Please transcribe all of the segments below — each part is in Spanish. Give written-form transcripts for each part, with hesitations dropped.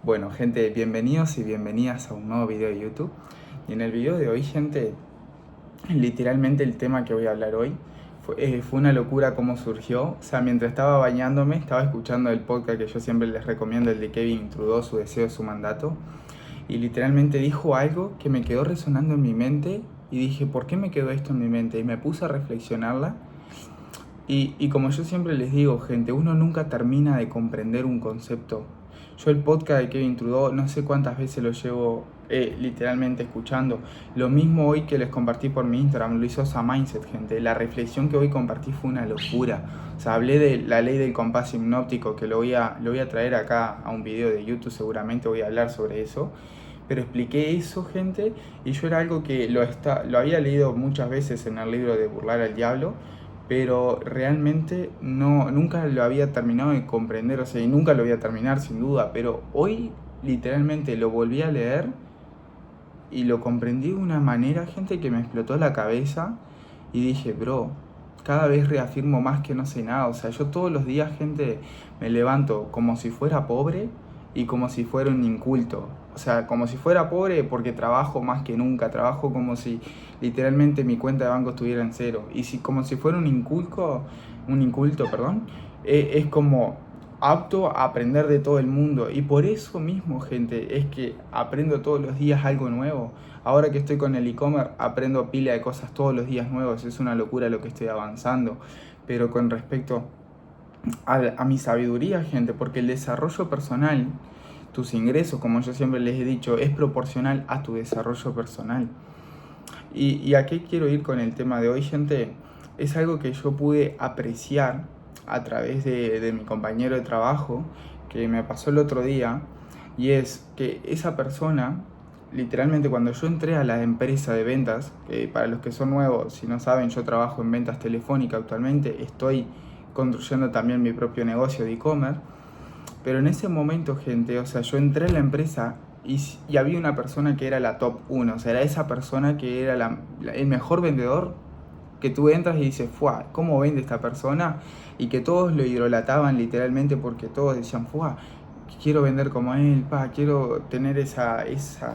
Bueno, gente, bienvenidos y bienvenidas a un nuevo video de YouTube. Y en el video de hoy, gente, literalmente el tema que voy a hablar hoy fue una locura cómo surgió. O sea, mientras estaba bañándome, estaba escuchando el podcast que yo siempre les recomiendo, el de Kevin Trudeau, Su deseo, su mandato. Y literalmente dijo algo que me quedó resonando en mi mente y dije, ¿por qué me quedó esto en mi mente? Y me puse a reflexionarla. Y como yo siempre les digo, gente, uno nunca termina de comprender un concepto. Yo el podcast de Kevin Trudeau no sé cuántas veces lo llevo literalmente escuchando. Lo mismo hoy que les compartí por mi Instagram, lo hizo Osa Mindset, gente. La reflexión que hoy compartí fue una locura. O sea, hablé de la ley del compás hipnótico, que lo voy a traer acá a un video de YouTube, seguramente voy a hablar sobre eso. Pero expliqué eso, gente, y yo era algo que lo había leído muchas veces en el libro de Burlar al Diablo, pero realmente nunca lo había terminado de comprender, o sea, y nunca lo voy a terminar sin duda, pero hoy literalmente lo volví a leer y lo comprendí de una manera, gente, que me explotó la cabeza y dije, bro, cada vez reafirmo más que no sé nada. O sea, yo todos los días, gente, me levanto como si fuera pobre y como si fuera un inculto. O sea, como si fuera pobre porque trabajo más que nunca, trabajo como si literalmente mi cuenta de banco estuviera en cero. Y si como si fuera un inculto, perdón, es como apto a aprender de todo el mundo. Y por eso mismo, gente, es que aprendo todos los días algo nuevo. Ahora que estoy con el e-commerce, aprendo pila de cosas todos los días nuevos. Es una locura lo que estoy avanzando. Pero con respecto a mi sabiduría, gente, porque el desarrollo personal, tus ingresos, como yo siempre les he dicho, es proporcional a tu desarrollo personal. ¿Y a qué quiero ir con el tema de hoy, gente? Es algo que yo pude apreciar a través de mi compañero de trabajo, que me pasó el otro día, y es que esa persona, literalmente cuando yo entré a la empresa de ventas, para los que son nuevos, si no saben, yo trabajo en ventas telefónicas actualmente, estoy construyendo también mi propio negocio de e-commerce, pero en ese momento, gente, o sea, yo entré a la empresa y había una persona que era la top 1, o sea, era esa persona que era el mejor vendedor, que tú entras y dices, ¡fua! ¿Cómo vende esta persona? Y que todos lo idolataban literalmente porque todos decían, ¡fua! Quiero vender como él, quiero tener esa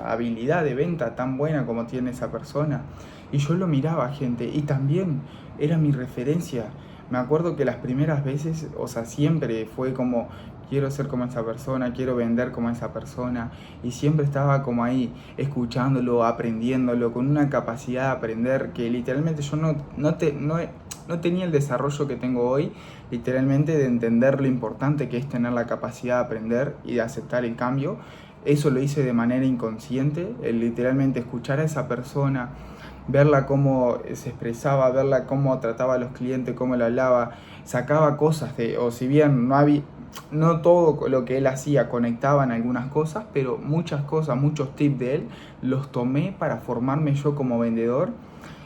habilidad de venta tan buena como tiene esa persona. Y yo lo miraba, gente, y también era mi referencia. Me acuerdo que las primeras veces, o sea, siempre fue como, quiero ser como esa persona, quiero vender como esa persona. Y siempre estaba como ahí, escuchándolo, aprendiéndolo, con una capacidad de aprender que literalmente yo no tenía el desarrollo que tengo hoy, literalmente de entender lo importante que es tener la capacidad de aprender y de aceptar el cambio. Eso lo hice de manera inconsciente, el literalmente escuchar a esa persona, verla cómo se expresaba, verla cómo trataba a los clientes, cómo le hablaba, sacaba cosas o si bien no todo lo que él hacía conectaba en algunas cosas, pero muchas cosas, muchos tips de él los tomé para formarme yo como vendedor.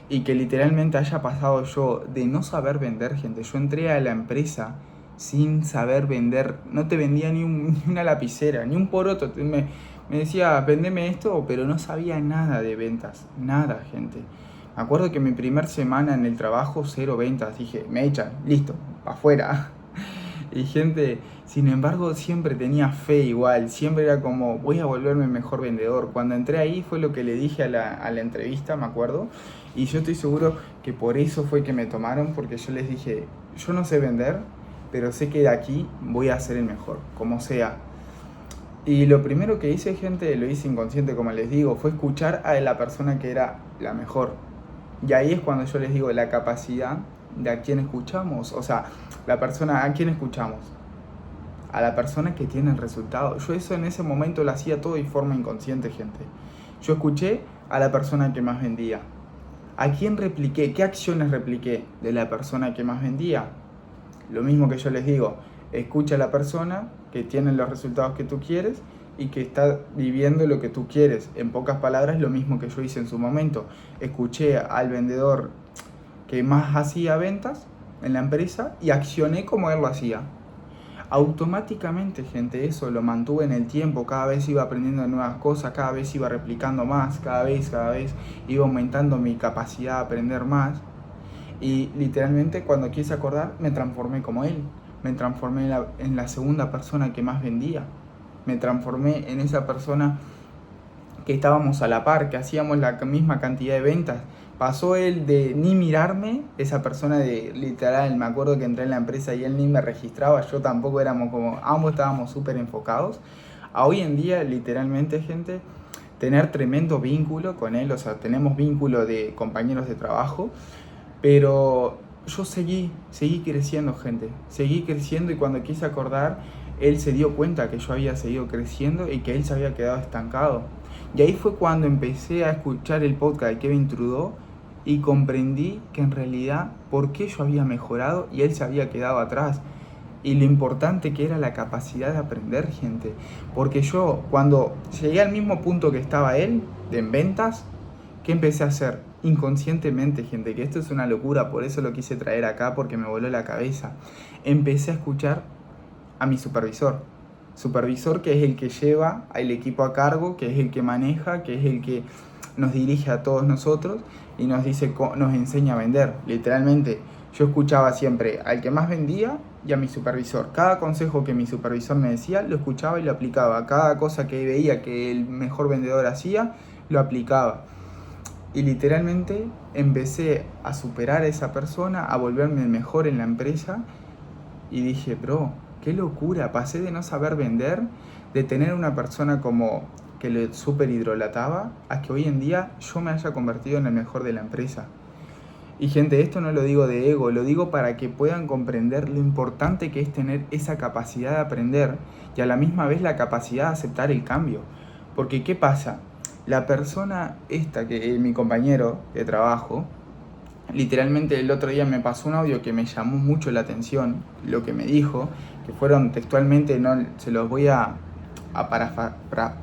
Y que literalmente haya pasado yo de no saber vender, gente. Yo entré a la empresa sin saber vender, no te vendía ni una lapicera, ni un poroto. Me decía, vendeme esto, pero no sabía nada de ventas, nada, gente. Me acuerdo que mi primer semana en el trabajo, cero ventas. Dije, me echan, listo, afuera. Y gente, sin embargo, siempre tenía fe igual, siempre era como, voy a volverme mejor vendedor. Cuando entré ahí fue lo que le dije a la entrevista, me acuerdo, y yo estoy seguro que por eso fue que me tomaron, porque yo les dije, yo no sé vender, pero sé que de aquí voy a ser el mejor, como sea. Y lo primero que hice, gente, lo hice inconsciente, como les digo, fue escuchar a la persona que era la mejor. Y ahí es cuando yo les digo la capacidad de a quién escuchamos. O sea, la persona a quién escuchamos. A la persona que tiene el resultado. Yo eso en ese momento lo hacía todo de forma inconsciente, gente. Yo escuché a la persona que más vendía. ¿A quién repliqué? ¿Qué acciones repliqué de la persona que más vendía? Lo mismo que yo les digo, escucha a la persona que tiene los resultados que tú quieres y que está viviendo lo que tú quieres. En pocas palabras, lo mismo que yo hice en su momento. Escuché al vendedor que más hacía ventas en la empresa y accioné como él lo hacía. Automáticamente, gente, eso lo mantuve en el tiempo, cada vez iba aprendiendo nuevas cosas, cada vez iba replicando más, cada vez iba aumentando mi capacidad de aprender más. Y literalmente cuando quise acordar me transformé como él, me transformé en la segunda persona que más vendía. me transformé en esa persona que estábamos a la par, que hacíamos la misma cantidad de ventas. Pasó él de ni mirarme, esa persona de literal, me acuerdo que entré en la empresa y él ni me registraba, yo tampoco, éramos como, ambos estábamos súper enfocados, a hoy en día literalmente, gente, tener tremendo vínculo con él, o sea, tenemos vínculo de compañeros de trabajo, pero yo seguí creciendo, gente, seguí creciendo, y cuando quise acordar, él se dio cuenta que yo había seguido creciendo y que él se había quedado estancado. Y ahí fue cuando empecé a escuchar el podcast de Kevin Trudeau y comprendí que en realidad por qué yo había mejorado y él se había quedado atrás. Y lo importante que era la capacidad de aprender, gente. Porque yo, cuando llegué al mismo punto que estaba él, en ventas, ¿qué empecé a hacer? Inconscientemente, gente, que esto es una locura, por eso lo quise traer acá, porque me voló la cabeza. Empecé a escuchar a mi supervisor que es el que lleva al equipo a cargo, que es el que maneja, que es el que nos dirige a todos nosotros y nos dice, nos enseña a vender. Literalmente, yo escuchaba siempre al que más vendía y a mi supervisor. Cada consejo que mi supervisor me decía, lo escuchaba y lo aplicaba. Cada cosa que veía que el mejor vendedor hacía, lo aplicaba. Y literalmente empecé a superar a esa persona, a volverme mejor en la empresa, y dije, bro, qué locura, pasé de no saber vender, de tener una persona como que le súper idolataba, a que hoy en día yo me haya convertido en el mejor de la empresa. Y gente, esto no lo digo de ego, lo digo para que puedan comprender lo importante que es tener esa capacidad de aprender y a la misma vez la capacidad de aceptar el cambio. Porque ¿qué pasa? La persona esta, que es mi compañero de trabajo, literalmente el otro día me pasó un audio que me llamó mucho la atención, lo que me dijo, que fueron textualmente, no se los voy a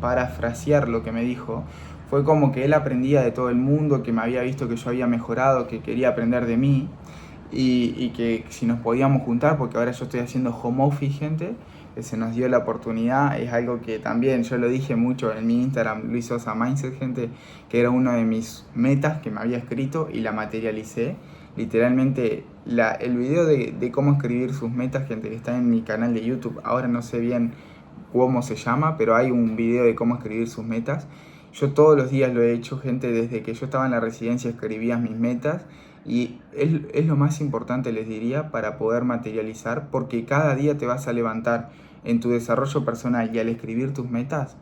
parafrasear lo que me dijo. Fue como que él aprendía de todo el mundo, que me había visto que yo había mejorado, que quería aprender de mí, y que si nos podíamos juntar, porque ahora yo estoy haciendo home office, gente, que se nos dio la oportunidad. Es algo que también yo lo dije mucho en mi Instagram, Luis Sosa Mindset, gente, que era una de mis metas que me había escrito y la materialicé. Literalmente el video de cómo escribir sus metas, gente, que está en mi canal de YouTube, ahora no sé bien cómo se llama, pero hay un video de cómo escribir sus metas. Yo todos los días lo he hecho, gente, desde que yo estaba en la residencia escribía mis metas, y es lo más importante, les diría, para poder materializar, porque cada día te vas a levantar en tu desarrollo personal, y al escribir tus metas,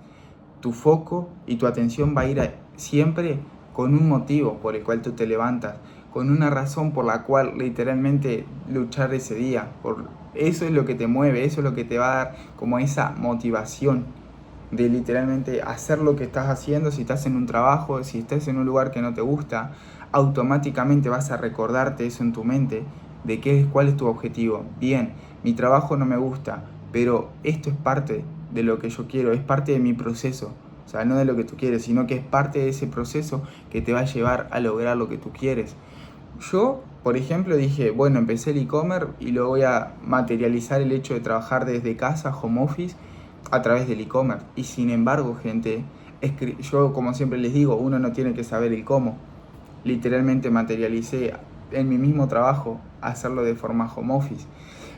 tu foco y tu atención va a ir siempre con un motivo por el cual tú te levantas, con una razón por la cual literalmente luchar ese día. Eso es lo que te mueve, eso es lo que te va a dar como esa motivación de literalmente hacer lo que estás haciendo. Si estás en un trabajo, si estás en un lugar que no te gusta, automáticamente vas a recordarte eso en tu mente, de cuál es tu objetivo. Bien, mi trabajo no me gusta, pero esto es parte de lo que yo quiero, es parte de mi proceso. O sea, no de lo que tú quieres, sino que es parte de ese proceso que te va a llevar a lograr lo que tú quieres. Yo, por ejemplo, dije, bueno, empecé el e-commerce y lo voy a materializar, el hecho de trabajar desde casa, home office, a través del e-commerce. Y sin embargo, gente, yo como siempre les digo, uno no tiene que saber el cómo. Literalmente materialicé en mi mismo trabajo hacerlo de forma home office.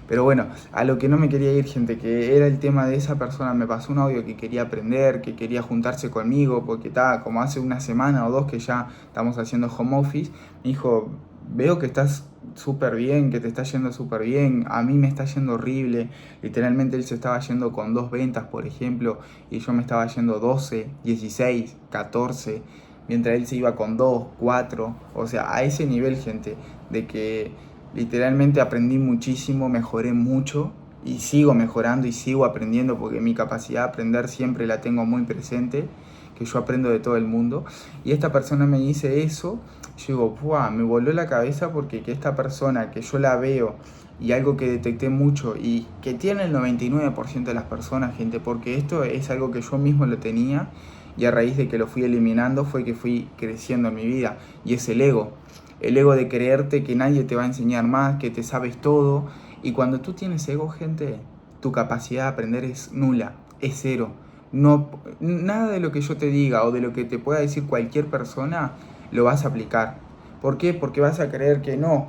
Pero bueno, a lo que no me quería ir, gente, que era el tema de esa persona. Me pasó un audio que quería aprender, que quería juntarse conmigo, porque estaba como hace una semana o dos que ya estamos haciendo home office. Me dijo, veo que estás súper bien, que te está yendo súper bien, a mí me está yendo horrible. Literalmente él se estaba yendo con 2 ventas, por ejemplo, y yo me estaba yendo 12, 16, 14, mientras él se iba con 2, 4, o sea, a ese nivel, gente, de que literalmente aprendí muchísimo, mejoré mucho y sigo mejorando y sigo aprendiendo, porque mi capacidad de aprender siempre la tengo muy presente, que yo aprendo de todo el mundo. Y esta persona me dice eso, yo digo, ¡buah! Me voló la cabeza, porque que esta persona que yo la veo, y algo que detecté mucho y que tiene el 99% de las personas, gente, porque esto es algo que yo mismo lo tenía, y a raíz de que lo fui eliminando fue que fui creciendo en mi vida, y es el ego. El ego de creerte que nadie te va a enseñar más, que te sabes todo. Y cuando tú tienes ego, gente, tu capacidad de aprender es nula, es cero. No, nada de lo que yo te diga o de lo que te pueda decir cualquier persona lo vas a aplicar. ¿Por qué? Porque vas a creer que no,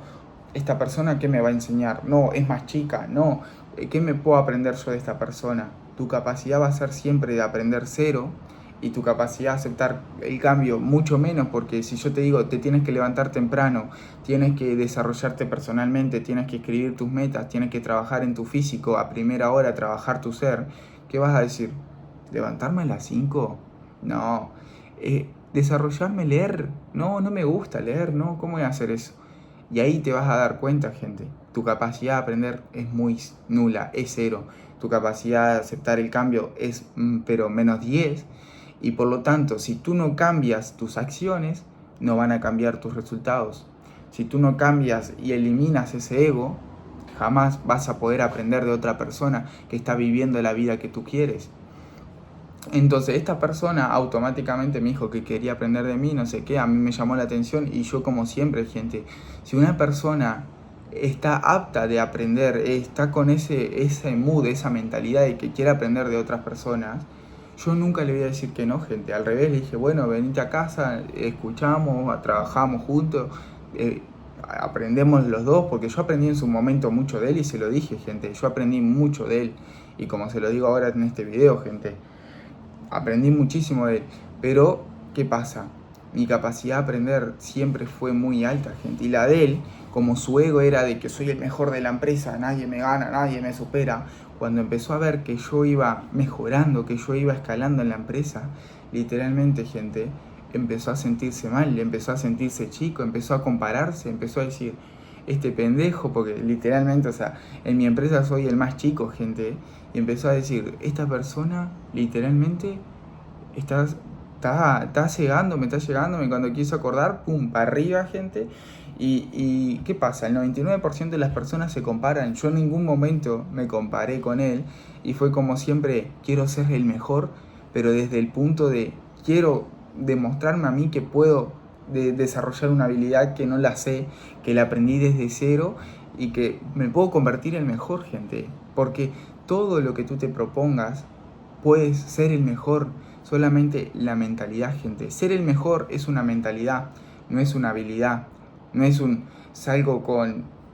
esta persona ¿qué me va a enseñar? No, es más chica, no, ¿qué me puedo aprender yo de esta persona? tu capacidad va a ser siempre de aprender cero y tu capacidad de aceptar el cambio mucho menos, porque si yo te digo, te tienes que levantar temprano, tienes que desarrollarte personalmente, tienes que escribir tus metas, tienes que trabajar en tu físico a primera hora, trabajar tu ser, ¿qué vas a decir? ¿Levantarme a las 5? No. ¿Desarrollarme, leer? No, no me gusta leer, ¿no? ¿Cómo voy a hacer eso? Y ahí te vas a dar cuenta, gente, tu capacidad de aprender es muy nula, es cero. Tu capacidad de aceptar el cambio es, pero -10. Y por lo tanto, si tú no cambias tus acciones, no van a cambiar tus resultados. Si tú no cambias y eliminas ese ego, jamás vas a poder aprender de otra persona que está viviendo la vida que tú quieres. Entonces esta persona automáticamente me dijo que quería aprender de mí, no sé qué, a mí me llamó la atención y yo como siempre, gente, si una persona está apta de aprender, está con ese mood, esa mentalidad de que quiere aprender de otras personas, yo nunca le voy a decir que no, gente. Al revés, le dije, bueno, venite a casa, escuchamos, trabajamos juntos, aprendemos los dos, porque yo aprendí en su momento mucho de él y se lo dije, gente, yo aprendí mucho de él. Y como se lo digo ahora en este video, gente, aprendí muchísimo de él. Pero, ¿qué pasa? Mi capacidad de aprender siempre fue muy alta, gente. Y la de él, como su ego era de que soy el mejor de la empresa, nadie me gana, nadie me supera, cuando empezó a ver que yo iba mejorando, que yo iba escalando en la empresa, literalmente, gente, empezó a sentirse mal, empezó a sentirse chico, empezó a compararse, empezó a decir, este pendejo, porque literalmente, o sea, en mi empresa soy el más chico, gente, y empezó a decir, esta persona literalmente está cegándome, cuando quiso acordar, pum, para arriba, gente. Y ¿qué pasa? El 99% de las personas se comparan. Yo en ningún momento me comparé con él y fue como siempre, quiero ser el mejor, pero desde el punto de quiero demostrarme a mí que puedo desarrollar una habilidad que no la sé, que la aprendí desde cero y que me puedo convertir en el mejor, gente. Porque todo lo que tú te propongas, puedes ser el mejor. Solamente la mentalidad, gente. Ser el mejor es una mentalidad, no es una habilidad. No es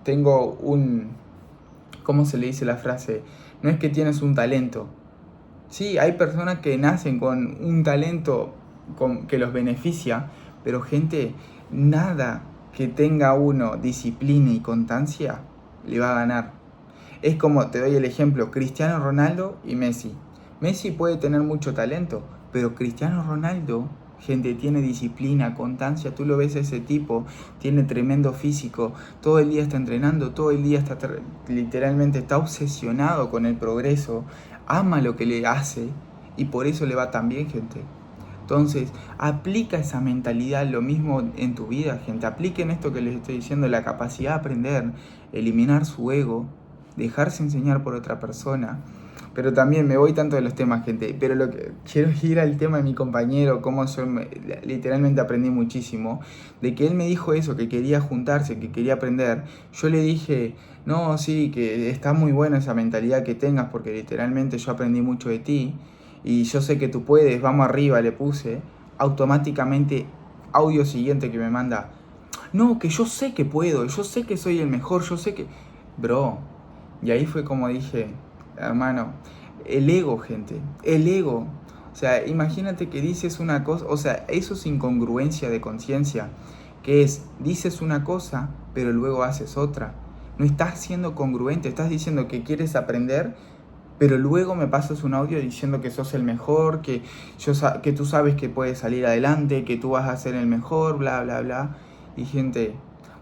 tengo un, ¿cómo se le dice la frase? No es que tienes un talento. Sí, hay personas que nacen con un talento que los beneficia, pero gente, nada que tenga uno disciplina y constancia le va a ganar. Es como, te doy el ejemplo, Cristiano Ronaldo y Messi. Messi puede tener mucho talento, pero Cristiano Ronaldo, gente, tiene disciplina, constancia. Tú lo ves a ese tipo, tiene tremendo físico, todo el día está entrenando, todo el día literalmente está obsesionado con el progreso, ama lo que le hace y por eso le va tan bien, gente. Entonces, aplica esa mentalidad, lo mismo en tu vida, gente. Apliquen esto que les estoy diciendo, la capacidad de aprender, eliminar su ego, dejarse enseñar por otra persona. Pero también me voy tanto de los temas, gente. Pero lo que quiero ir al tema de mi compañero, cómo yo literalmente aprendí muchísimo. De que él me dijo eso, que quería juntarse, que quería aprender. Yo le dije, no, sí, que está muy buena esa mentalidad que tengas, porque literalmente yo aprendí mucho de ti. Y yo sé que tú puedes, vamos arriba, le puse. Automáticamente, audio siguiente que me manda. No, que yo sé que puedo, yo sé que soy el mejor, yo sé que... Bro, y ahí fue como dije, hermano, el ego, gente, el ego. O sea, imagínate que dices una cosa, o sea, eso es incongruencia de conciencia, que es, dices una cosa, pero luego haces otra. No estás siendo congruente, estás diciendo que quieres aprender, pero luego me pasas un audio diciendo que sos el mejor, que tú sabes que puedes salir adelante, que tú vas a ser el mejor, bla, bla, bla. Y gente,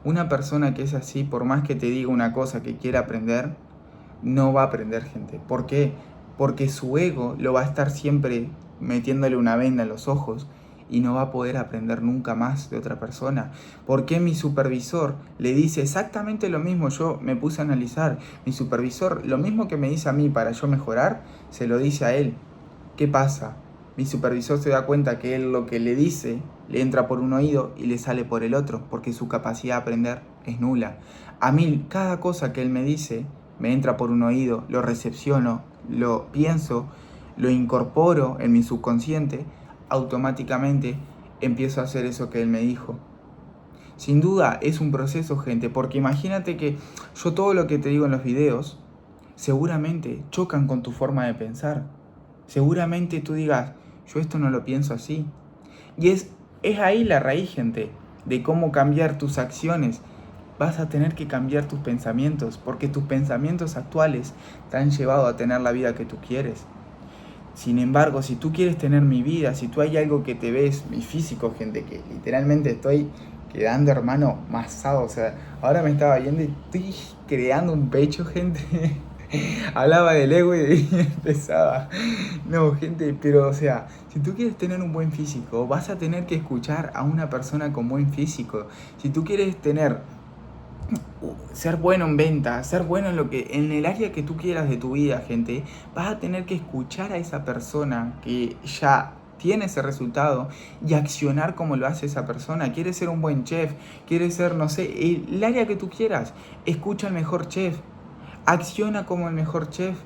una persona que es así, por más que te diga una cosa que quiera aprender, no va a aprender, gente. ¿Por qué? Porque su ego lo va a estar siempre metiéndole una venda en los ojos y no va a poder aprender nunca más de otra persona. ¿Por qué mi supervisor le dice exactamente lo mismo? Yo me puse a analizar. Mi supervisor, lo mismo que me dice a mí para yo mejorar, se lo dice a él. ¿Qué pasa? Mi supervisor se da cuenta que él lo que le dice le entra por un oído y le sale por el otro, porque su capacidad de aprender es nula. A mí, cada cosa que él me dice me entra por un oído, lo recepciono, lo pienso, lo incorporo en mi subconsciente, automáticamente empiezo a hacer eso que él me dijo. Sin duda es un proceso, gente, porque imagínate que yo todo lo que te digo en los videos seguramente chocan con tu forma de pensar. Seguramente tú digas, yo esto no lo pienso así. Y es ahí la raíz, gente, de cómo cambiar tus acciones. Vas a tener que cambiar tus pensamientos, porque tus pensamientos actuales te han llevado a tener la vida que tú quieres. Sin embargo, si tú quieres tener mi vida, si tú hay algo que te ves, mi físico, gente, que literalmente estoy quedando, hermano, masado. O sea, ahora me estaba viendo y estoy creando un pecho, gente. Hablaba del ego y empezaba. No, gente, pero o sea, si tú quieres tener un buen físico, vas a tener que escuchar a una persona con buen físico. Si tú quieres ser bueno en venta, ser bueno en el área que tú quieras de tu vida, gente, vas a tener que escuchar a esa persona que ya tiene ese resultado y accionar como lo hace esa persona. Quieres ser un buen chef, quieres ser, no sé, el área que tú quieras, escucha al mejor chef, acciona como el mejor chef.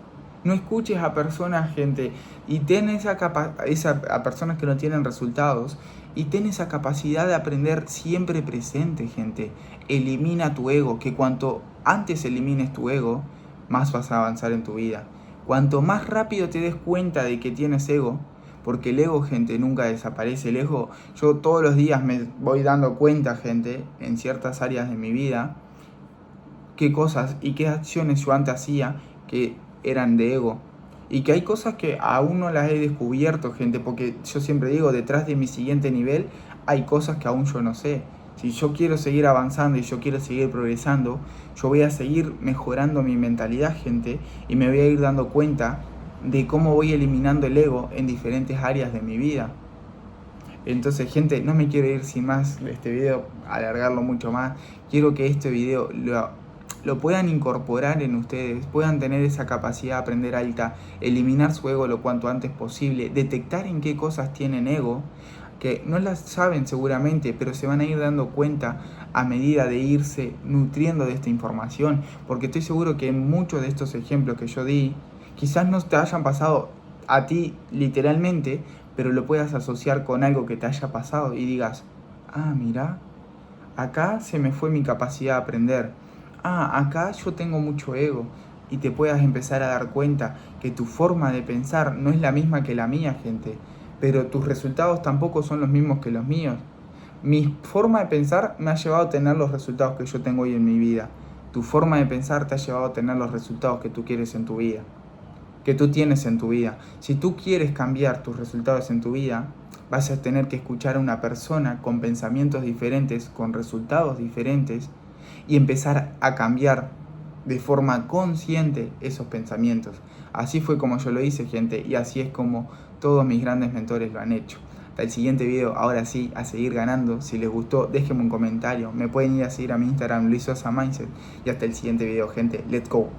No escuches a personas, gente, y ten a personas que no tienen resultados, y ten esa capacidad de aprender siempre presente, gente. Elimina tu ego, que cuanto antes elimines tu ego, más vas a avanzar en tu vida. Cuanto más rápido te des cuenta de que tienes ego, porque el ego, gente, nunca desaparece. El ego, yo todos los días me voy dando cuenta, gente, en ciertas áreas de mi vida, qué cosas y qué acciones yo antes hacía que eran de ego. Y que hay cosas que aún no las he descubierto, gente, porque yo siempre digo, detrás de mi siguiente nivel hay cosas que aún yo no sé. Si yo quiero seguir avanzando y yo quiero seguir progresando, yo voy a seguir mejorando mi mentalidad, gente, y me voy a ir dando cuenta de cómo voy eliminando el ego en diferentes áreas de mi vida. Entonces, gente, no me quiero ir sin más de este video, alargarlo mucho más. Quiero que este video lo puedan incorporar en ustedes, puedan tener esa capacidad de aprender alta, eliminar su ego lo cuanto antes posible, detectar en qué cosas tienen ego, que no las saben seguramente, pero se van a ir dando cuenta a medida de irse nutriendo de esta información, porque estoy seguro que muchos de estos ejemplos que yo di, quizás no te hayan pasado a ti literalmente, pero lo puedas asociar con algo que te haya pasado y digas, ah, mira, acá se me fue mi capacidad de aprender. Ah, acá yo tengo mucho ego. Y te puedas empezar a dar cuenta que tu forma de pensar no es la misma que la mía, gente. Pero tus resultados tampoco son los mismos que los míos. Mi forma de pensar me ha llevado a tener los resultados que yo tengo hoy en mi vida. Tu forma de pensar te ha llevado a tener los resultados que tú quieres en tu vida, que tú tienes en tu vida. Si tú quieres cambiar tus resultados en tu vida, vas a tener que escuchar a una persona con pensamientos diferentes, con resultados diferentes, y empezar a cambiar de forma consciente esos pensamientos. Así fue como yo lo hice, gente, y así es como todos mis grandes mentores lo han hecho. Hasta el siguiente video, ahora sí, a seguir ganando. Si les gustó, déjenme un comentario. Me pueden ir a seguir a mi Instagram, Luis Sosa Mindset. Y hasta el siguiente video, gente. Let's go.